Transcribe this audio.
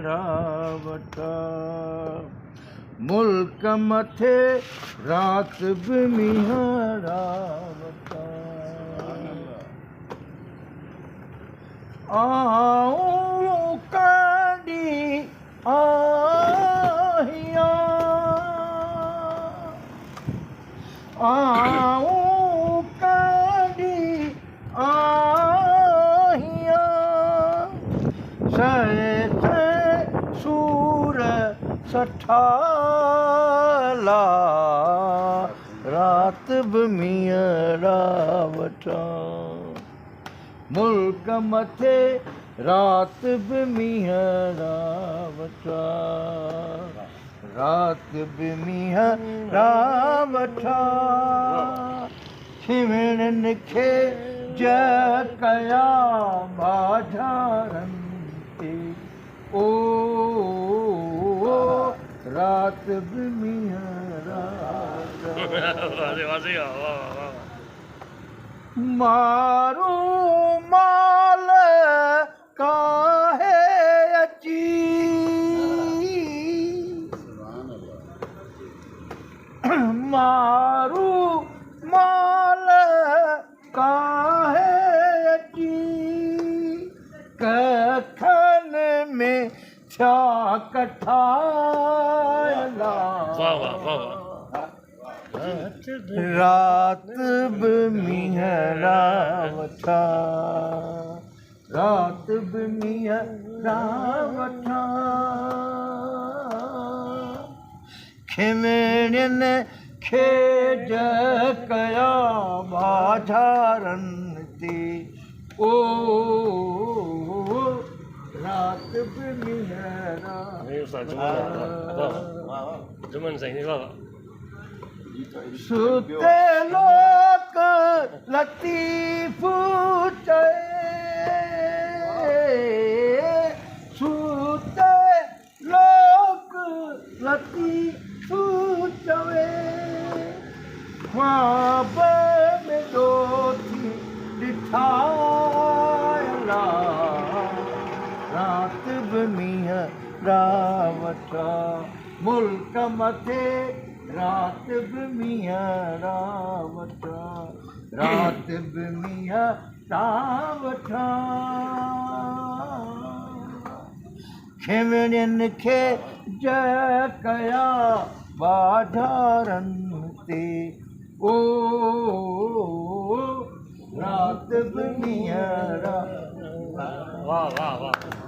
रावटा मुल्क मथे रात भी मींहं रावटा आऊं कांडी आहियां आऊं कांडी आहियां सूर सठाला रात भी मींहं रावटा मुल्क मथे रात भी मींहं रावटा रात भी मींहं रावटा खिमिणनि खे कया बाझारनि ते ओ रात भी मींहं रावटा मारू माल काहे अची मारू माल काहे अची कखन में छा कठायला रात भी मींहं रावटा रात भी मींहं रावटा खिमिणनि खे कया बाझारनि ते ओ रात भी मींहं रावटा सुते लोक लतीफ़ चए सुते लोक लतीफ़ चवे ख्वाब में दोथी ॾिठायला रात भी मींहं रावटा मुल्क मथे रात भी मींहं रावटा रात भी मींहं रावटा खिमिणनि खे कया बाझारनि ते ओ रात भी मींहं रावटा वाह वाह वाह